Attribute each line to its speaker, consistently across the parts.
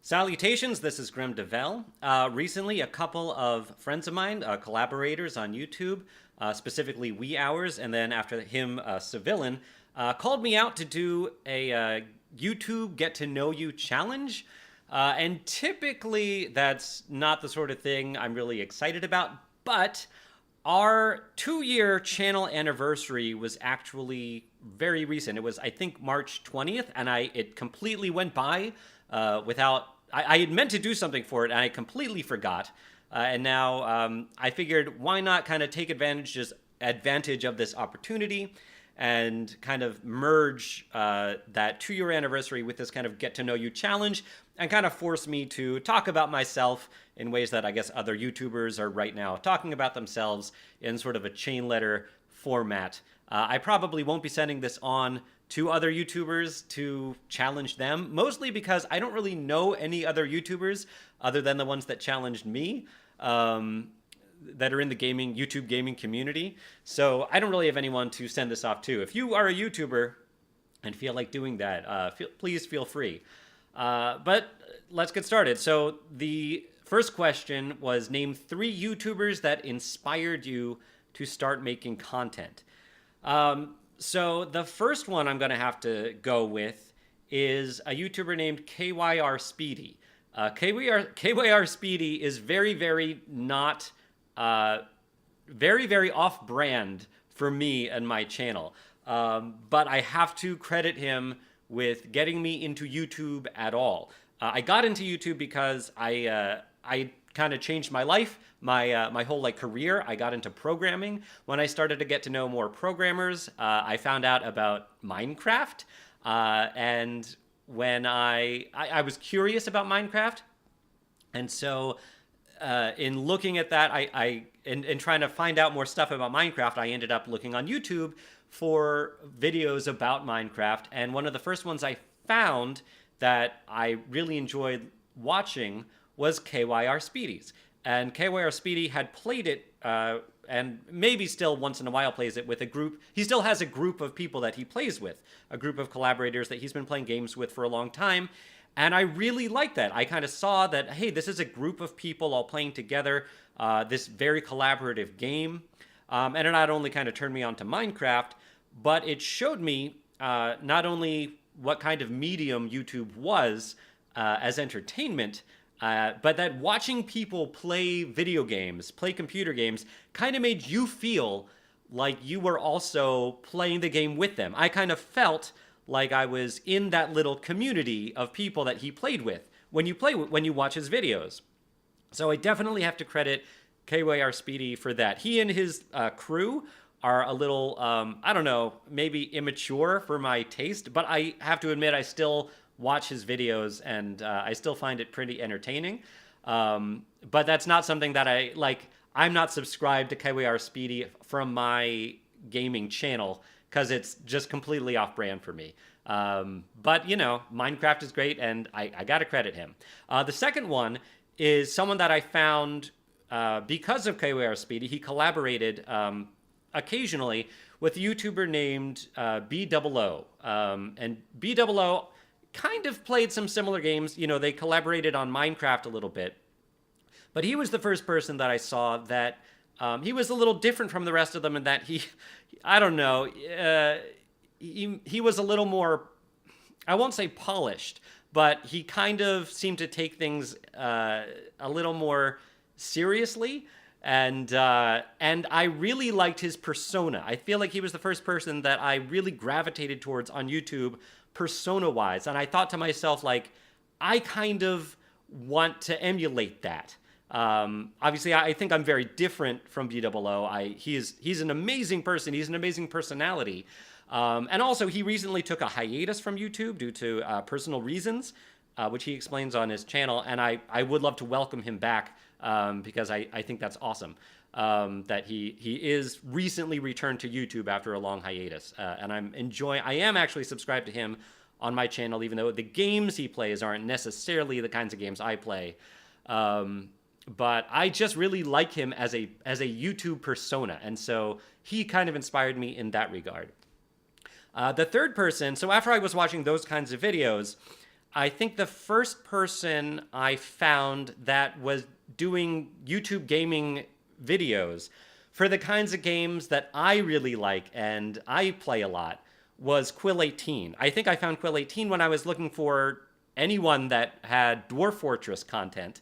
Speaker 1: Salutations, this is Grim DeVell. Recently, a couple of friends of mine, collaborators on YouTube, specifically Wee Hours, and then after him, Civilin, called me out to do a YouTube Get to Know You challenge. And typically, that's not the sort of thing I'm really excited about, but our 2-year channel anniversary was actually very recent. It was, I think, March 20th, and it completely went by without... I had meant to do something for it, and I completely forgot. And now I figured, why not kind of take advantage of this opportunity and kind of merge that 2-year anniversary with this kind of get to know you challenge and kind of force me to talk about myself in ways that I guess other YouTubers are right now talking about themselves in sort of a chain letter format. I probably won't be sending this on to other YouTubers to challenge them, mostly because I don't really know any other YouTubers other than the ones that challenged me that are in the YouTube gaming community. So I don't really have anyone to send this off to. If you are a YouTuber and feel like doing that, please feel free. But let's get started. So the first question was, name 3 YouTubers that inspired you to start making content. So the first one I'm going to have to go with is a YouTuber named KYR Speedy. KYR Speedy is very, very not, very, very off-brand for me and my channel. But I have to credit him with getting me into YouTube at all. I got into YouTube because I kind of changed my life, my whole career. I got into programming. When I started to get to know more programmers, I found out about Minecraft. And when I was curious about Minecraft, and so in looking at that, in trying to find out more stuff about Minecraft, I ended up looking on YouTube for videos about Minecraft. And one of the first ones I found that I really enjoyed watching was KYR Speedy's. And KYR Speedy had played it, and maybe still once in a while plays it with a group. He still has a group of people that he plays with, a group of collaborators that he's been playing games with for a long time. And I really liked that. I kind of saw that, hey, this is a group of people all playing together, this very collaborative game. And it not only kind of turned me on to Minecraft, but it showed me not only what kind of medium YouTube was as entertainment, but that watching people play video games, play computer games, kind of made you feel like you were also playing the game with them. I kind of felt like I was in that little community of people that he played with when you watch his videos. So I definitely have to credit KYR Speedy for that. He and his crew are a little, I don't know, maybe immature for my taste, but I have to admit I still watch his videos and I still find it pretty entertaining. But that's not something that I like. I'm not subscribed to KYR Speedy from my gaming channel because it's just completely off-brand for me. But, you know, Minecraft is great and I got to credit him. The second one is someone that I found because of KYR Speedy. He collaborated occasionally with a YouTuber named B00. And B00 kind of played some similar games. You know, they collaborated on Minecraft a little bit. But he was the first person that I saw that he was a little different from the rest of them in that I don't know, he was a little more, I won't say polished, but he kind of seemed to take things a little more seriously. And I really liked his persona. I feel like he was the first person that I really gravitated towards on YouTube persona-wise. And I thought to myself, like, I kind of want to emulate that. Obviously, I think I'm very different from B00. He's an amazing person. He's an amazing personality. And also, he recently took a hiatus from YouTube due to personal reasons, which he explains on his channel. And I would love to welcome him back because I think that's awesome. That he is recently returned to YouTube after a long hiatus. And I am actually subscribed to him on my channel, even though the games he plays aren't necessarily the kinds of games I play. But I just really like him as a YouTube persona. And so he kind of inspired me in that regard. The third person, so after I was watching those kinds of videos, I think the first person I found that was doing YouTube gaming videos for the kinds of games that I really like and I play a lot was Quill18. I think I found Quill18 when I was looking for anyone that had Dwarf Fortress content.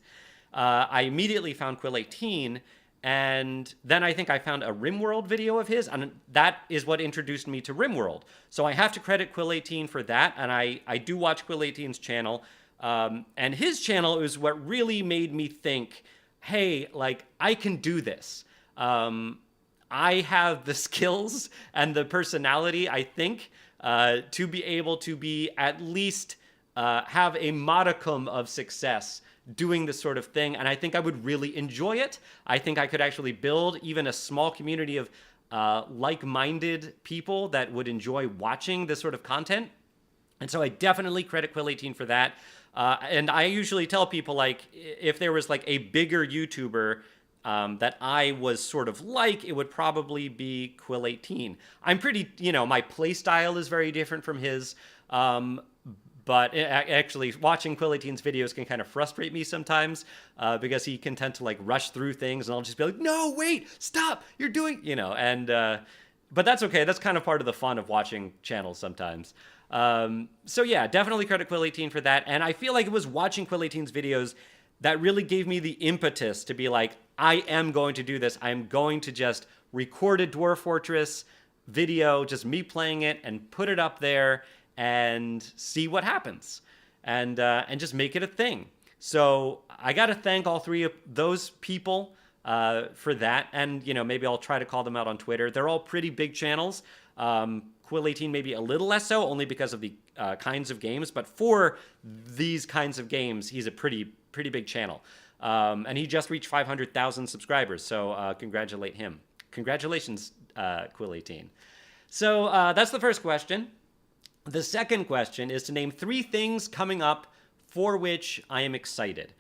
Speaker 1: I immediately found Quill18, and then I think I found a RimWorld video of his, and that is what introduced me to RimWorld. So I have to credit Quill18 for that, and I do watch Quill18's channel. And his channel is what really made me think, hey, like, I can do this. I have the skills and the personality, I think, to be able to be at least have a modicum of success doing this sort of thing. And I think I would really enjoy it. I think I could actually build even a small community of like-minded people that would enjoy watching this sort of content. And so I definitely credit Quill18 for that. And I usually tell people, like, if there was like a bigger YouTuber that I was sort of like, it would probably be Quill18. I'm pretty, my play style is very different from his. But actually, watching Quill18's videos can kind of frustrate me sometimes because he can tend to like rush through things, and I'll just be like, no, wait, stop, you're doing, but that's okay. That's kind of part of the fun of watching channels sometimes. So yeah, definitely credit Quill18 for that. And I feel like it was watching Quill18's videos that really gave me the impetus to be like, I am going to do this. I'm going to just record a Dwarf Fortress video, just me playing it, and put it up there and see what happens, and just make it a thing. So I got to thank all three of those people for that, and maybe I'll try to call them out on Twitter. They're all pretty big channels. Quill18 maybe a little less so, only because of the kinds of games, but for these kinds of games, he's a pretty big channel. And he just reached 500,000 subscribers, so congratulate him. Congratulations, Quill18. So that's the first question. The second question is to name 3 things coming up for which I am excited.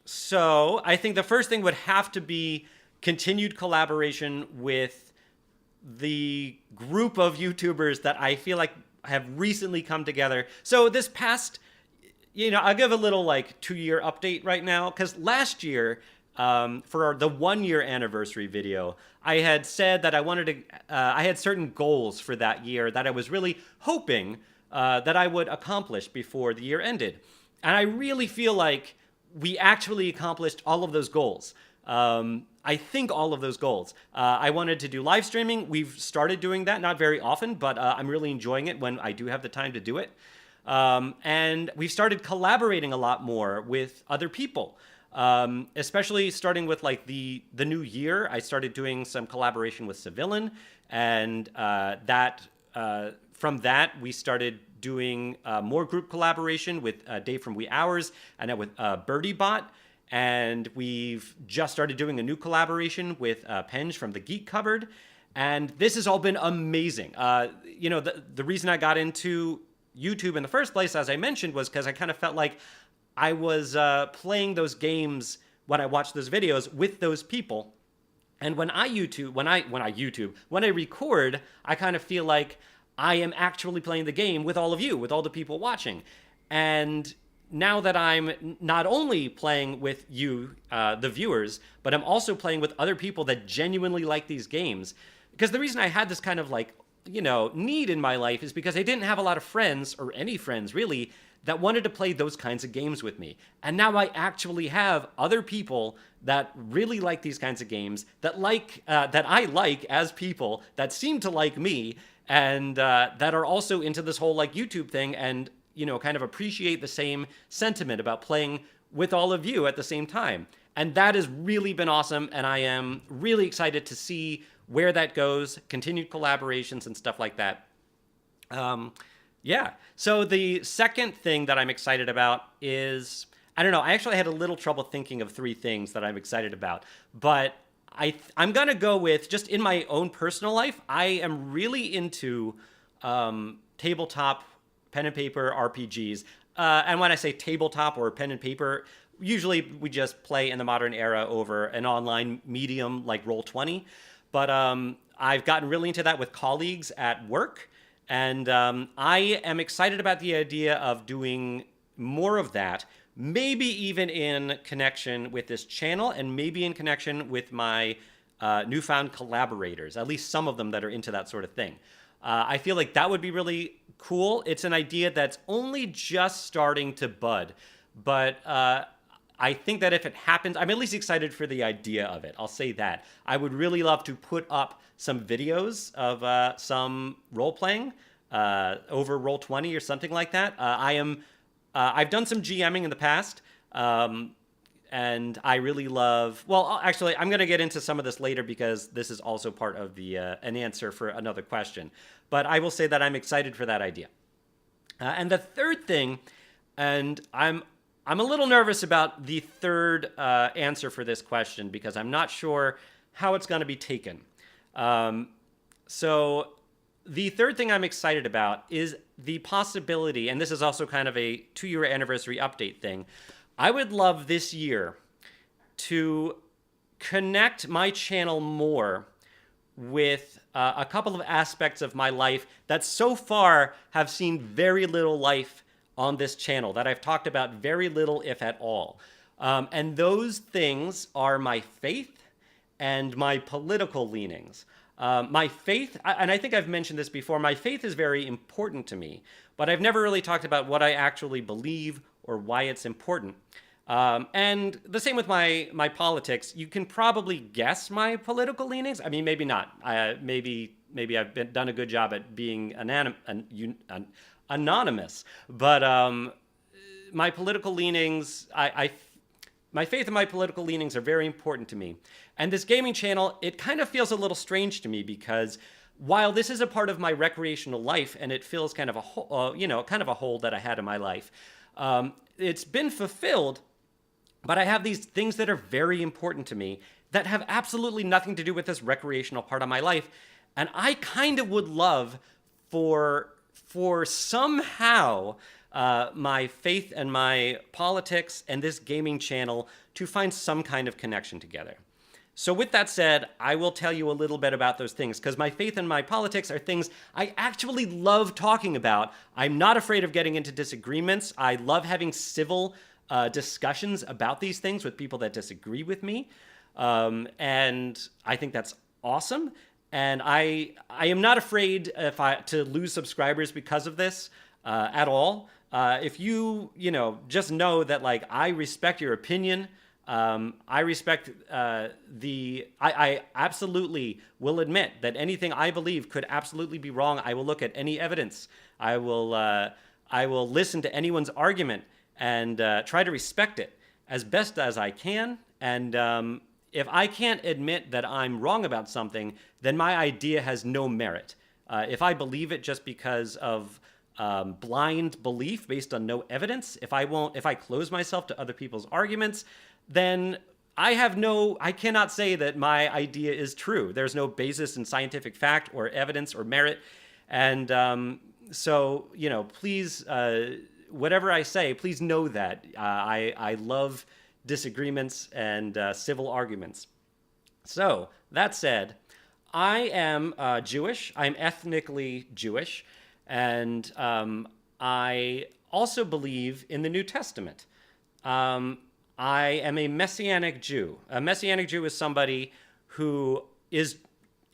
Speaker 1: So I think the first thing would have to be continued collaboration with the group of YouTubers that I feel like have recently come together. So this past, I'll give a little like 2-year update right now, because last year, for the 1-year anniversary video, I had said that I wanted to, I had certain goals for that year that I was really hoping that I would accomplish before the year ended. And I really feel like we actually accomplished all of those goals. I think all of those goals. I wanted to do live streaming. We've started doing that, not very often, but I'm really enjoying it when I do have the time to do it. And we've started collaborating a lot more with other people. Especially starting with like the new year, I started doing some collaboration with Civilian, and from that we started doing more group collaboration with Dave from Wee Hours, and with BirdieBot, and we've just started doing a new collaboration with Penge from the Geek Cupboard, and this has all been amazing. The reason I got into YouTube in the first place, as I mentioned, was because I kind of felt like I was playing those games when I watched those videos with those people. And when I record, I kind of feel like I am actually playing the game with all of you, with all the people watching. And now that I'm not only playing with you, the viewers, but I'm also playing with other people that genuinely like these games. Because the reason I had this kind of like, need in my life is because I didn't have a lot of friends, or any friends really, that wanted to play those kinds of games with me. And now I actually have other people that really like these kinds of games, that I like as people, that seem to like me, and that are also into this whole like YouTube thing, and kind of appreciate the same sentiment about playing with all of you at the same time. And that has really been awesome, and I am really excited to see where that goes, continued collaborations and stuff like that. Yeah. So the second thing that I'm excited about is, I don't know, I actually had a little trouble thinking of 3 things that I'm excited about, but I'm going to go with, just in my own personal life, I am really into tabletop pen and paper RPGs. And when I say tabletop or pen and paper, usually we just play in the modern era over an online medium like Roll20. But I've gotten really into that with colleagues at work. And I am excited about the idea of doing more of that, maybe even in connection with this channel and maybe in connection with my newfound collaborators, at least some of them that are into that sort of thing. I feel like that would be really cool. It's an idea that's only just starting to bud, but I think that if it happens, I'm at least excited for the idea of it. I'll say that. I would really love to put up some videos of some role-playing over Roll20 or something like that. I've done some GMing in the past, and I really love... Well, actually, I'm going to get into some of this later because this is also part of the an answer for another question. But I will say that I'm excited for that idea. And the third thing, and I'm a little nervous about the third answer for this question because I'm not sure how it's going to be taken. So the third thing I'm excited about is the possibility, and this is also kind of a 2-year anniversary update thing. I would love this year to connect my channel more with a couple of aspects of my life that so far have seen very little life on this channel, that I've talked about very little, if at all. And those things are my faith and my political leanings. My faith, and I think I've mentioned this before, my faith is very important to me, but I've never really talked about what I actually believe or why it's important. And the same with my politics. You can probably guess my political leanings. I mean, maybe not. Maybe I've done a good job at being anonymous. But my political leanings, my faith and my political leanings are very important to me. And this gaming channel, it kind of feels a little strange to me because while this is a part of my recreational life and it fills kind of a hole, kind of a hole that I had in my life, it's been fulfilled. But I have these things that are very important to me that have absolutely nothing to do with this recreational part of my life. And I kind of would love for somehow my faith and my politics and this gaming channel to find some kind of connection together. So with that said, I will tell you a little bit about those things because my faith and my politics are things I actually love talking about. I'm not afraid of getting into disagreements. I love having civil discussions about these things with people that disagree with me. And I think that's awesome. And I am not afraid to lose subscribers because of this at all. If you just know that like I respect your opinion. I respect I absolutely will admit that anything I believe could absolutely be wrong. I will look at any evidence. I will listen to anyone's argument and try to respect it as best as I can. And if I can't admit that I'm wrong about something, then my idea has no merit. If I believe it just because of blind belief based on no evidence, if I close myself to other people's arguments, then I cannot say that my idea is true. There's no basis in scientific fact or evidence or merit. And so, please, whatever I say, please know that I love disagreements and civil arguments. So that said, I am Jewish. I'm ethnically Jewish. And I also believe in the New Testament. I am a Messianic Jew. A Messianic Jew is somebody who is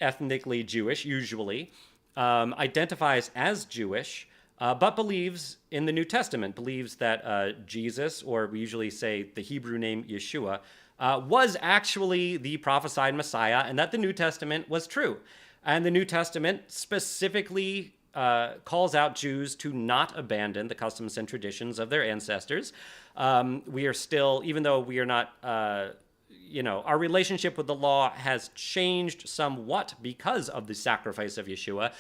Speaker 1: ethnically Jewish, usually, identifies as Jewish, but believes in the New Testament, believes that Jesus, or we usually say the Hebrew name Yeshua, was actually the prophesied Messiah, and that the New Testament was true. And the New Testament specifically calls out Jews to not abandon the customs and traditions of their ancestors. We are still, even though we are not, our relationship with the law has changed somewhat because of the sacrifice of Yeshua.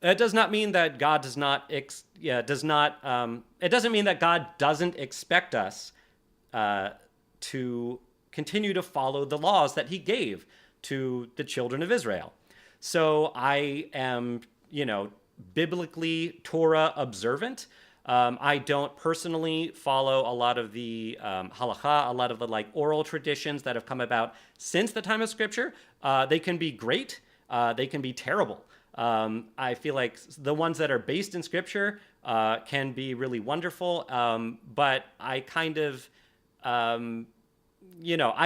Speaker 1: It does not mean that God does not, it doesn't mean that God doesn't expect us to continue to follow the laws that he gave to the children of Israel. So I am, biblically Torah observant. I don't personally follow a lot of the halakha, a lot of the oral traditions that have come about since the time of Scripture. They can be great. They can be terrible. I feel like the ones that are based in Scripture can be really wonderful, but I kind of, I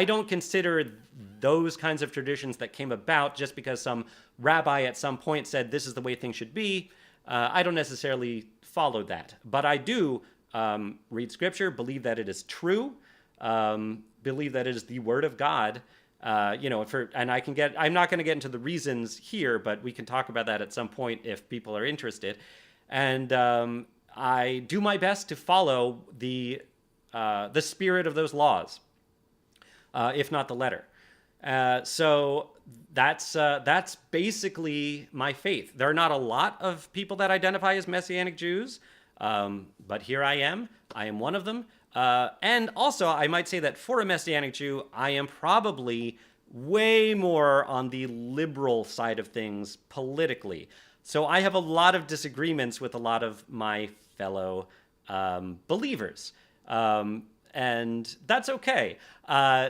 Speaker 1: don't consider those kinds of traditions that came about just because some rabbi at some point said this is the way things should be. I don't necessarily follow that, but I do read Scripture, believe that it is true, believe that it is the Word of God. And I'm not going to get into the reasons here, but we can talk about that at some point if people are interested. And I do my best to follow the spirit of those laws, if not the letter. So that's basically my faith. There are not a lot of people that identify as Messianic Jews, but here I am. I am one of them. And also, I might say that for a Messianic Jew, I am probably way more on the liberal side of things politically. So I have a lot of disagreements with a lot of my fellow believers. And that's okay.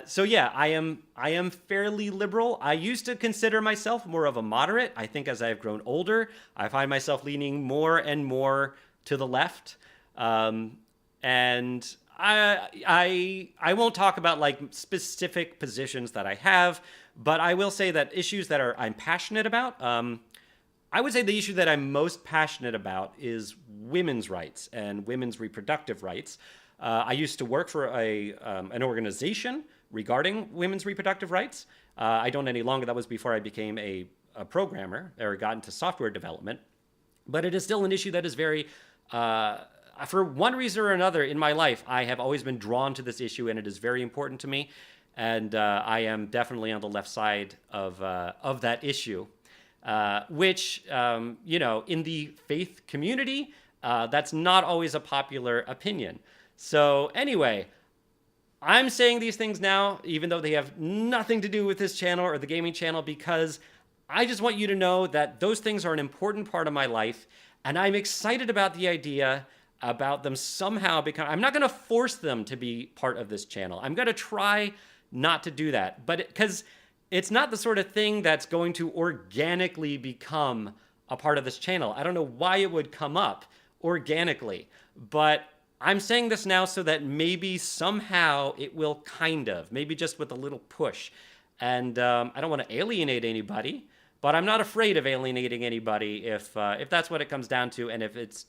Speaker 1: So yeah, I am fairly liberal. I used to consider myself more of a moderate. I think as I've grown older, I find myself leaning more and more to the left. And I won't talk about like specific positions that I have, but I will say that issues that I'm passionate about. I would say the issue that I'm most passionate about is women's rights and women's reproductive rights. I used to work for an organization regarding women's reproductive rights. I don't any longer. That was before I became a programmer or got into software development. But it is still an issue that is very, for one reason or another in my life, I have always been drawn to this issue, and it is very important to me. And I am definitely on the left side of that issue, which, in the faith community, that's not always a popular opinion. So anyway, I'm saying these things now, even though they have nothing to do with this channel or the gaming channel, because I just want you to know that those things are an important part of my life, and I'm excited about the idea about them somehow I'm not going to force them to be part of this channel. I'm going to try not to do that, but because it's not the sort of thing that's going to organically become a part of this channel. I don't know why it would come up organically, but I'm saying this now so that maybe somehow it will maybe just with a little push. And I don't want to alienate anybody, but I'm not afraid of alienating anybody if that's what it comes down to, and if it's,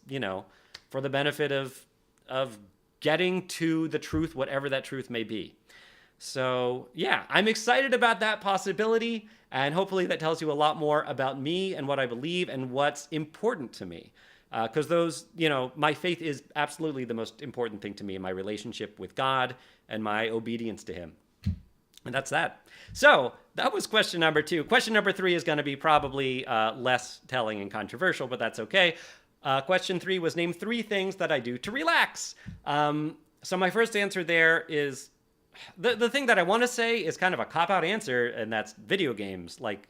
Speaker 1: for the benefit of getting to the truth, whatever that truth may be. So yeah, I'm excited about that possibility, and hopefully that tells you a lot more about me and what I believe and what's important to me. Because those, my faith is absolutely the most important thing to me in my relationship with God and my obedience to Him. And that's that. So that was question number 2. Question number 3 is going to be probably less telling and controversial, but that's okay. Question 3 was name 3 things that I do to relax. So my first answer there is the thing that I want to say is kind of a cop-out answer, and that's video games. Like,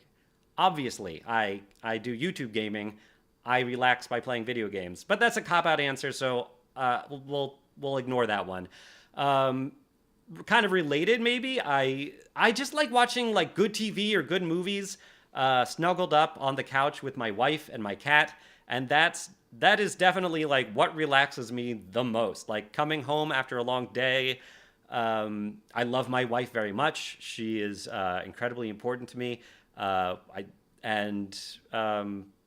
Speaker 1: obviously, I do YouTube gaming. I relax by playing video games, but that's a cop-out answer, so we'll ignore that one. Kind of related, maybe. I just like watching like good TV or good movies, snuggled up on the couch with my wife and my cat, and that is definitely like what relaxes me the most. Like coming home after a long day. I love my wife very much. She is incredibly important to me.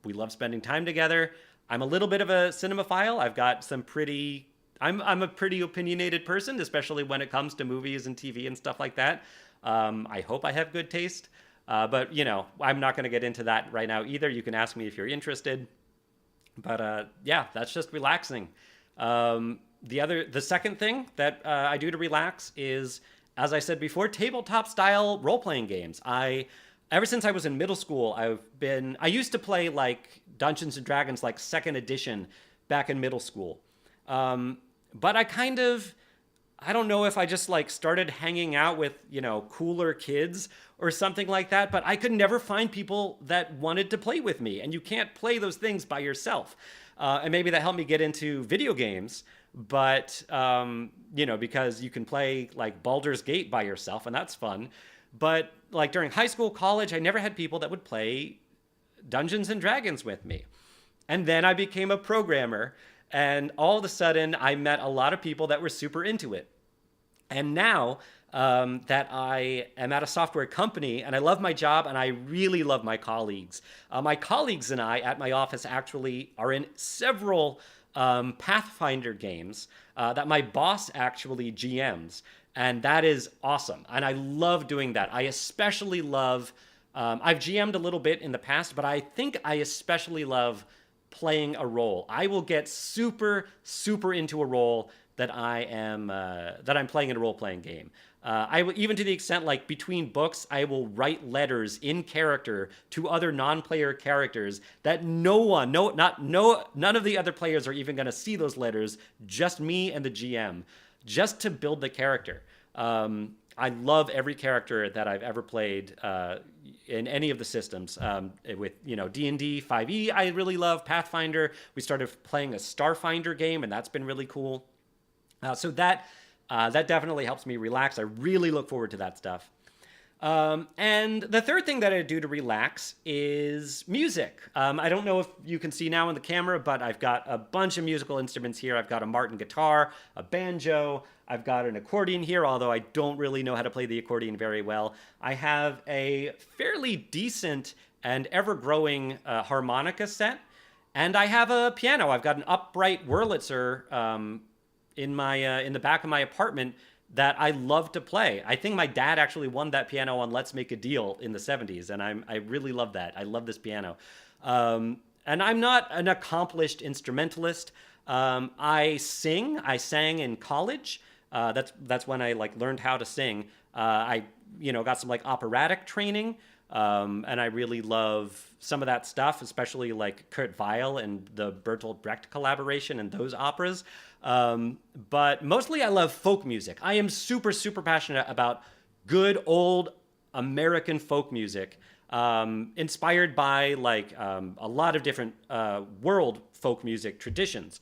Speaker 1: We love spending time together. I'm a little bit of a cinemaphile. I've got some I'm a pretty opinionated person, especially when it comes to movies and TV and stuff like that. I hope I have good taste. But, I'm not going to get into that right now either. You can ask me if you're interested. But, yeah, that's just relaxing. The second thing that I do to relax is, as I said before, tabletop style role-playing games. Ever since I was in middle school, I used to play like Dungeons and Dragons, like 2nd edition back in middle school. But I don't know if I just like started hanging out with, cooler kids or something like that, but I could never find people that wanted to play with me. And you can't play those things by yourself. And maybe that helped me get into video games, but, because you can play like Baldur's Gate by yourself, and that's fun. But like during high school, college, I never had people that would play Dungeons and Dragons with me. And then I became a programmer. And all of a sudden, I met a lot of people that were super into it. And now that I am at a software company and I love my job and I really love my colleagues and I at my office actually are in several Pathfinder games that my boss actually GMs. And that is awesome. And I love doing that. I especially love, I've GM'd a little bit in the past, but I think I especially love playing a role. I will get super, super into a role that I'm playing in a role-playing game. I will, even to the extent like between books, I will write letters in character to other non-player characters that none of the other players are even going to see those letters. Just me and the GM, just to build the character. I love every character that I've ever played in any of the systems. With D&D 5e, I really love Pathfinder. We started playing a Starfinder game, and that's been really cool. So that definitely helps me relax. I really look forward to that stuff. And the third thing that I do to relax is music. I don't know if you can see now in the camera, but I've got a bunch of musical instruments here. I've got a Martin guitar, a banjo, I've got an accordion here, although I don't really know how to play the accordion very well. I have a fairly decent and ever-growing harmonica set, and I have a piano. I've got an upright Wurlitzer in the back of my apartment that I love to play. I think my dad actually won that piano on Let's Make a Deal in the 70s, and I really love that. I love this piano. And I'm not an accomplished instrumentalist. I sang in college. That's when I learned how to sing. I got some operatic training, and I really love some of that stuff, especially Kurt Weill and the Bertolt Brecht collaboration and those operas. But mostly I love folk music. I am super, super passionate about good old American folk music, inspired by a lot of different world folk music traditions.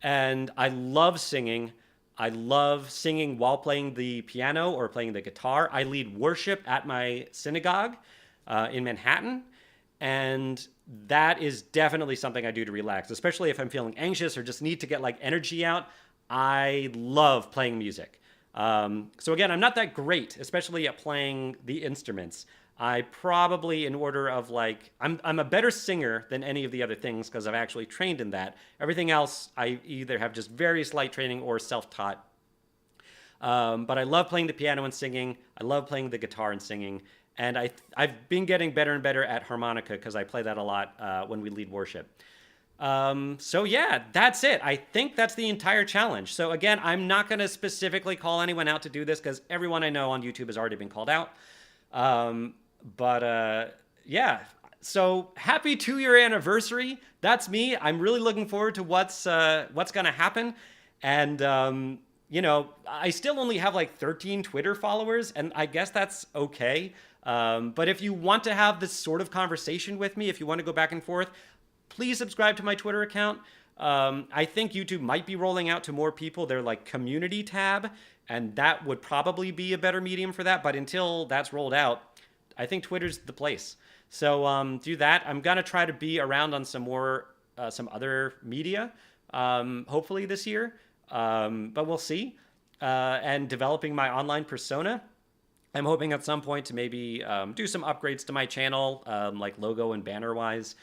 Speaker 1: And I love singing. I love singing while playing the piano or playing the guitar. I lead worship at my synagogue in Manhattan. And that is definitely something I do to relax, especially if I'm feeling anxious or just need to get energy out. I love playing music. So again, I'm not that great, especially at playing the instruments. I probably, in order of I'm a better singer than any of the other things because I've actually trained in that. Everything else, I either have just very slight training or self-taught. But I love playing the piano and singing. I love playing the guitar and singing. And I've been getting better and better at harmonica because I play that a lot when we lead worship. So yeah, that's it. I think that's the entire challenge. So again, I'm not going to specifically call anyone out to do this because everyone I know on YouTube has already been called out. Yeah. So happy 2-year anniversary. That's me. I'm really looking forward to what's going to happen. And, I still only have 13 Twitter followers, and I guess that's okay. But if you want to have this sort of conversation with me, if you want to go back and forth, please subscribe to my Twitter account. I think YouTube might be rolling out to more people their community tab, and that would probably be a better medium for that. But until that's rolled out, I think Twitter's the place. So do that. I'm gonna try to be around on some other media, hopefully this year. But we'll see. And developing my online persona. I'm hoping at some point to maybe do some upgrades to my channel, logo and banner wise.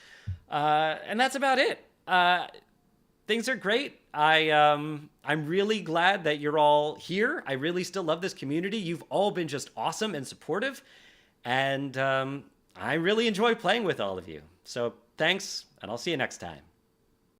Speaker 1: And that's about it. Things are great. I'm really glad that you're all here. I really still love this community. You've all been just awesome and supportive. And I really enjoy playing with all of you. So thanks, and I'll see you next time.